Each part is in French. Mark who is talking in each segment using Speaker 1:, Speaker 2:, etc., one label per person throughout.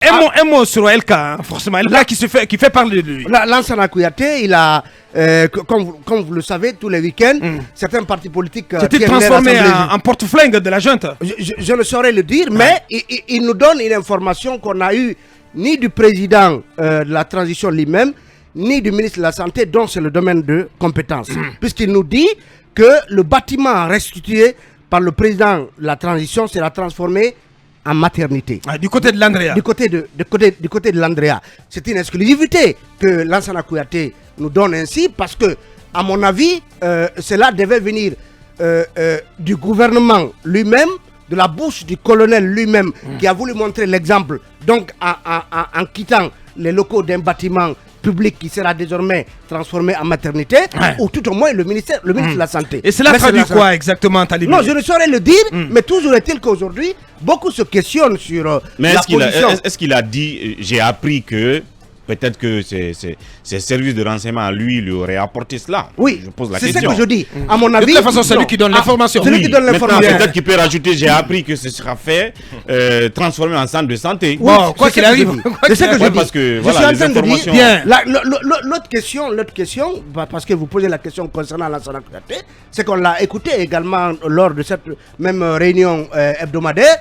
Speaker 1: Un mot sur Elka, hein, forcément. Elka qui fait parler de lui.
Speaker 2: Lansana Kouyaté, il a, comme vous le savez, tous les week-ends, certains partis politiques...
Speaker 1: C'était transformé en porte-flingue de la junte.
Speaker 2: Je ne saurais le dire, mais il nous donne une information qu'on n'a eue ni du président de la transition lui-même, ni du ministre de la Santé, dont c'est le domaine de compétence. Puisqu'il nous dit que le bâtiment restitué par le président de la transition sera transformé en maternité.
Speaker 1: Du côté de l'Andrea.
Speaker 2: Du côté de l'Andrea. C'est une exclusivité que Lansana Kouyaté nous donne ainsi parce que, à mon avis, cela devait venir du gouvernement lui-même, de la bouche du colonel lui-même, qui a voulu montrer l'exemple, donc en quittant les locaux d'un bâtiment public qui sera désormais transformé en maternité, ou tout au moins le ministre de la Santé.
Speaker 1: Et cela traduit quoi exactement, Talibé?
Speaker 2: Non, je ne saurais le dire, mais toujours est-il qu'aujourd'hui, beaucoup se questionnent sur la position.
Speaker 3: Est-ce qu'il a dit, j'ai appris que peut-être que ses services de renseignement, lui aurait apporté cela?
Speaker 2: Oui,
Speaker 3: je pose la question.
Speaker 2: C'est ce que je dis. À mon avis,
Speaker 1: de toute façon, c'est lui qui donne l'information.
Speaker 2: C'est lui qui donne l'information.
Speaker 3: Peut-être qu'il peut rajouter, j'ai appris que ce sera fait, transformé en centre de santé.
Speaker 1: Bon, quoi qu'il arrive.
Speaker 2: C'est ce que je dis.
Speaker 3: Parce que,
Speaker 2: je
Speaker 3: voilà,
Speaker 2: suis en
Speaker 3: les
Speaker 2: train de
Speaker 3: informations...
Speaker 2: dire, l'autre question, parce que vous posez la question concernant Lansana Kouyaté, c'est qu'on l'a écouté également lors de cette même réunion hebdomadaire,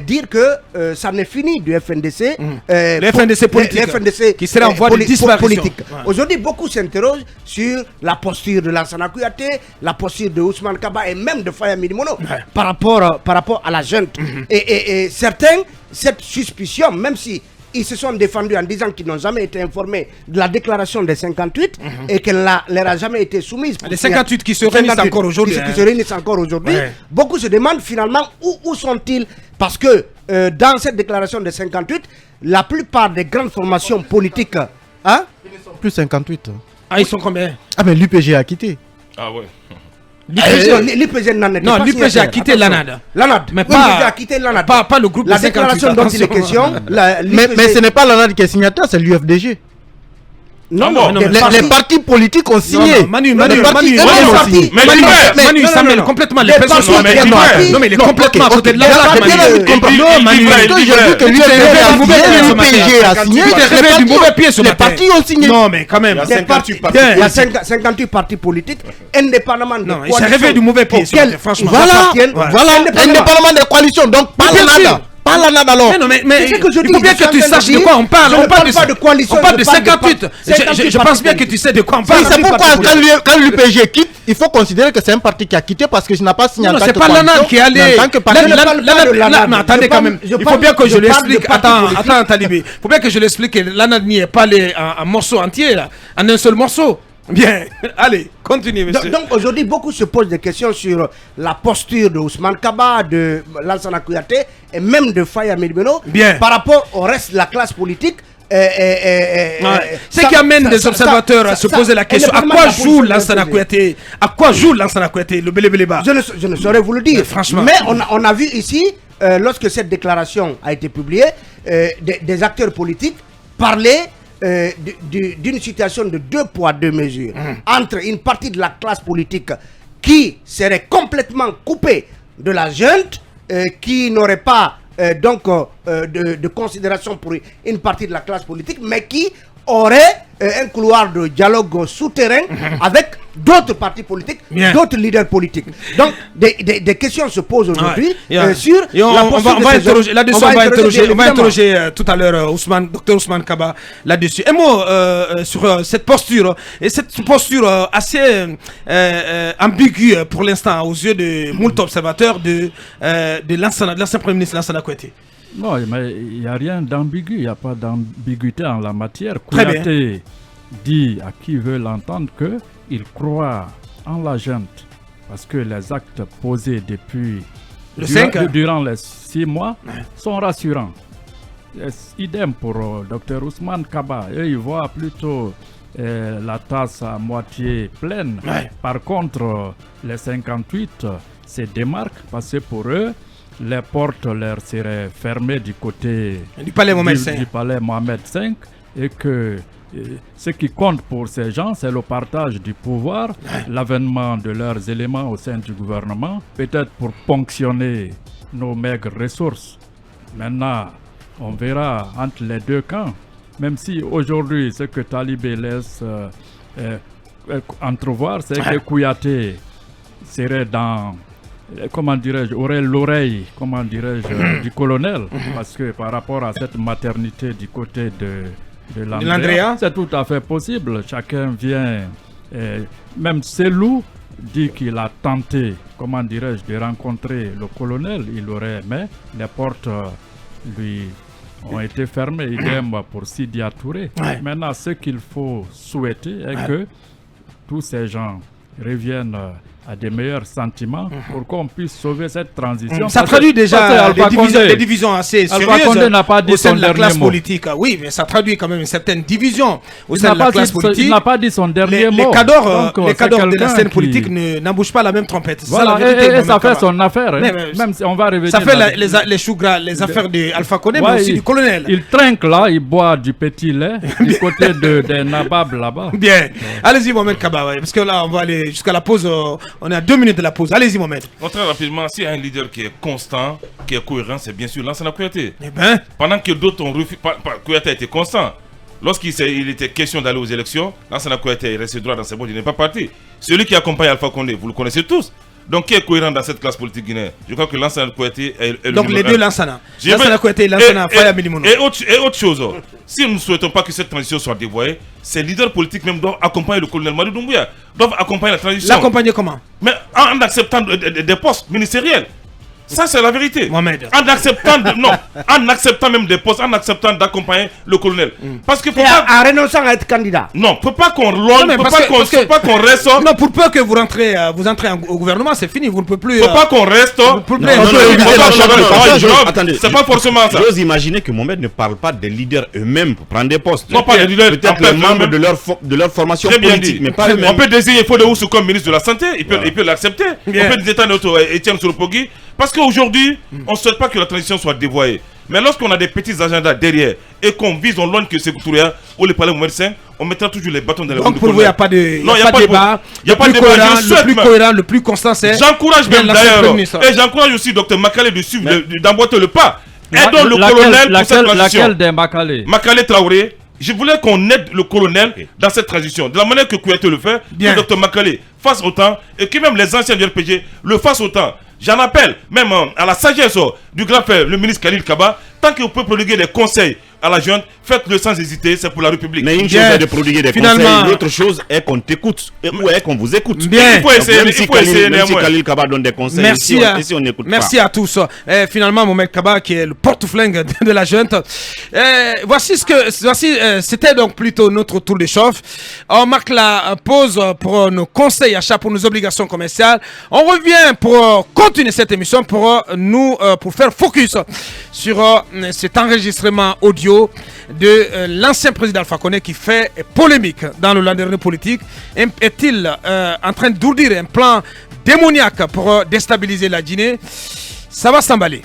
Speaker 2: dire que ça n'est fini du FNDC.
Speaker 1: Le FNDC politique. Qui serait en voie de disparition.
Speaker 2: Aujourd'hui, beaucoup s'interrogent sur la posture de Lansana Kouyaté, la posture de Ousmane Kaba et même de Faya Milimono par rapport à la junte. Et certains, cette suspicion, même si ils se sont défendus en disant qu'ils n'ont jamais été informés de la déclaration des 58 et qu'elle leur a jamais été soumise.
Speaker 1: Les 58 qui se réunissent encore aujourd'hui.
Speaker 2: Qui se réunissent encore aujourd'hui. Beaucoup se demandent finalement où sont-ils, parce que dans cette déclaration des 58, la plupart des grandes formations politiques... Hein?
Speaker 4: Ils ne sont plus 58.
Speaker 1: Ah, ils sont combien?
Speaker 4: Ah, mais l'UPG a quitté.
Speaker 3: Ah ouais.
Speaker 2: L'UPG n'en était pas.
Speaker 1: Non, l'UPG a quitté l'ANAD.
Speaker 2: Mais
Speaker 1: pas,
Speaker 2: a quitté l'ANAD.
Speaker 1: Pas le groupe
Speaker 2: la
Speaker 1: de 58.
Speaker 2: La déclaration dont il est question.
Speaker 4: Mais ce n'est pas l'ANAD qui est signataire, c'est l'UFDG.
Speaker 2: Non,
Speaker 4: les partis politiques ont signé.
Speaker 1: Manu, ça mêle complètement les personnes. Non, mais il est complètement à côté de la plaque.
Speaker 4: Non, Manu, j'ai vu que l'UPG a signé.
Speaker 1: Les
Speaker 4: partis ont signé.
Speaker 1: Non, mais quand même.
Speaker 2: Il y a 58 partis politiques, indépendamment des coalitions.
Speaker 1: Il s'est réveillé du mauvais pied, franchement.
Speaker 4: Voilà, indépendamment des coalitions. Donc, pas l'ANAD. Pas l'ANAD alors.
Speaker 1: Mais il faut bien que tu saches de quoi on parle. On parle
Speaker 2: pas de coalition.
Speaker 1: On parle de 58. Je pense bien que tu sais de quoi on parle.
Speaker 4: C'est pourquoi quand l'UPG quitte, il faut considérer que c'est un parti qui a quitté parce que je n'ai pas signé en tant que
Speaker 1: c'est pas l'ANAD qui est allé. Mais attendez quand même. Il faut bien que je l'explique. Attends, Talibé. Il faut bien que je l'explique que l'ANAD n'y est pas allé en morceaux entiers, en un seul morceau. Bien, allez, continue, monsieur.
Speaker 2: Donc aujourd'hui, beaucoup se posent des questions sur la posture de Ousmane Kaba, de Lansana Kouyaté et même de Faya Milimono par rapport au reste de la classe politique.
Speaker 1: Ce qui amène des observateurs à se poser la question, à quoi joue Lansana Kouyaté? À quoi joue Lansana Kouyaté, le Bélé-Béléba?
Speaker 2: Je ne saurais vous le dire.
Speaker 1: Franchement.
Speaker 2: Mais on a vu ici, lorsque cette déclaration a été publiée, des acteurs politiques parler d'une situation de 2 poids 2 mesures entre une partie de la classe politique qui serait complètement coupée de la junte, qui n'aurait pas de considération pour une partie de la classe politique, mais qui aurait un couloir de dialogue souterrain avec d'autres partis politiques, d'autres leaders politiques. Donc, des questions se posent aujourd'hui sur la posture de
Speaker 1: interroger là-dessus. On va interroger tout à l'heure Dr Ousmane Kaba là-dessus. Un mot sur cette posture, et cette posture assez ambiguë pour l'instant aux yeux de moult observateurs de l'ancien Premier ministre Lansana Kouyaté.
Speaker 5: Non, mais il n'y a rien d'ambigu, il n'y a pas d'ambiguïté en la matière. Kouyaté dit à qui veut l'entendre qu'il croit en la junte parce que les actes posés depuis durant les 6 mois sont rassurants. Idem pour Dr Ousmane Kaba. Eux, ils voient plutôt la tasse à moitié pleine. Par contre, les 58 se démarquent parce que pour eux, les portes leur seraient fermées du côté
Speaker 1: du palais Mohamed
Speaker 5: V et que ce qui compte pour ces gens, c'est le partage du pouvoir, l'avènement de leurs éléments au sein du gouvernement, peut-être pour ponctionner nos maigres ressources. Maintenant, on verra entre les deux camps. Même si aujourd'hui, ce que Talibé laisse entrevoir, c'est que Kouyaté serait dans, comment dirais-je, aurait l'oreille, comment dirais-je, du colonel. Parce que par rapport à cette maternité du côté de l'Andrea, c'est tout à fait possible. Chacun vient, même Selou dit qu'il a tenté, comment dirais-je, de rencontrer le colonel. Il aurait aimé, les portes lui ont été fermées, idem pour Sidi Touré. Maintenant, ce qu'il faut souhaiter est que tous ces gens reviennent à des meilleurs sentiments pour qu'on puisse sauver cette transition.
Speaker 1: Ça traduit déjà des divisions assez sérieuses au sein de la classe politique. Oui, mais ça traduit quand même une certaine division au sein de la classe politique.
Speaker 5: Il n'a pas dit son dernier mot.
Speaker 1: Les cadors de la scène politique n'embouchent pas la même trompette.
Speaker 5: Voilà, et ça fait son affaire. Même si on va revenir.
Speaker 1: Ça fait les choux gras, les affaires d'Alpha Condé, mais aussi du colonel.
Speaker 5: Il trinque là, il boit du petit lait du côté des Nabab là-bas.
Speaker 1: Bien. Allez-y, Mohamed Kaba, parce que là, on va aller jusqu'à la pause. On est à 2 minutes de la pause. Allez-y, Mohamed.
Speaker 6: Très rapidement, s'il y a un leader qui est constant, qui est cohérent, c'est bien sûr Lansana Kouyaté.
Speaker 1: Eh ben.
Speaker 6: Pendant que d'autres ont refusé, Kouyaté a été constant. Lorsqu'il était question d'aller aux élections, Lansana Kouyaté est resté droit dans ses bottes, il n'est pas parti. Celui qui accompagne Alpha Condé, vous le connaissez tous. Donc, qui est cohérent dans cette classe politique guinéenne? Je crois que Lansana Kouyaté est le
Speaker 1: donc, les deux Lansana. Lansana Kouyaté et Lansana Faya Milimono.
Speaker 6: Et autre chose, si nous ne souhaitons pas que cette transition soit dévoyée, ces leaders politiques même doivent accompagner le colonel Madou Doumbouya, doivent accompagner la transition.
Speaker 1: L'accompagner comment?
Speaker 6: Mais en acceptant des postes ministériels. Ça, c'est la vérité.
Speaker 1: Mohamed.
Speaker 6: En acceptant même des postes, en acceptant d'accompagner le colonel. Parce que
Speaker 2: en renonçant à être candidat.
Speaker 6: Non, peut pas qu'on reste.
Speaker 1: Non, pour peu que vous entrez au gouvernement, c'est fini. Vous ne pouvez plus.
Speaker 6: Faut pas qu'on reste.
Speaker 3: Attendez.
Speaker 6: C'est pas forcément ça.
Speaker 3: J'ose imaginer que Mohamed ne parle pas des leaders eux-mêmes pour prendre des postes.
Speaker 6: Non, pas les leaders.
Speaker 3: Peut-être les membres de leur formation politique, mais pas eux-mêmes.
Speaker 6: On peut désigner Fodé Oussou comme ministre de la Santé. Il peut l'accepter. On peut désigner Etienne Soropogui. Parce qu'aujourd'hui, on ne souhaite pas que la transition soit dévoyée. Mais lorsqu'on a des petits agendas derrière et qu'on vise, on loin que c'est Touria ou les palais médecins, on mettra toujours les bâtons dans les roues.
Speaker 1: Donc pour vous, il n'y a pas de débat.
Speaker 6: Il n'y a pas de débat.
Speaker 1: Le plus cohérent, le plus constant, c'est.
Speaker 6: J'encourage même d'ailleurs. Et j'encourage aussi Dr Makale de suivre, d'emboîter le pas. Aidons le colonel pour cette transition.
Speaker 5: Laquelle des Makale?
Speaker 6: Makale Traoré. Je voulais qu'on aide le colonel dans cette transition. De la manière que Kouyaté le fait, que Dr Makale fasse autant et que même les anciens du RPG le fassent autant. J'en appelle même à la sagesse du grand frère, le ministre Khalil Kaba, tant qu'il peut prodiguer des conseils à la jeune, faites-le sans hésiter, c'est pour la République.
Speaker 3: Mais une chose est de prodiguer des conseils, l'autre chose est qu'on t'écoute, ou est qu'on vous écoute.
Speaker 1: Bien.
Speaker 6: Il faut essayer,
Speaker 3: même si Khalil Kaba donne des conseils,
Speaker 1: merci,
Speaker 3: on n'écoute pas.
Speaker 1: Merci à tous. Finalement, Mohamed Kaba, qui est le porte-flingue de la junte. C'était donc plutôt notre tour de chauffe. On marque la pause pour nos conseils achats, pour nos obligations commerciales. On revient pour continuer cette émission, pour faire focus sur cet enregistrement audio de l'ancien président Alpha Condé qui fait polémique dans le landerneau politique. Est-il en train d'ourdir un plan démoniaque pour déstabiliser la Guinée? Ça va s'emballer.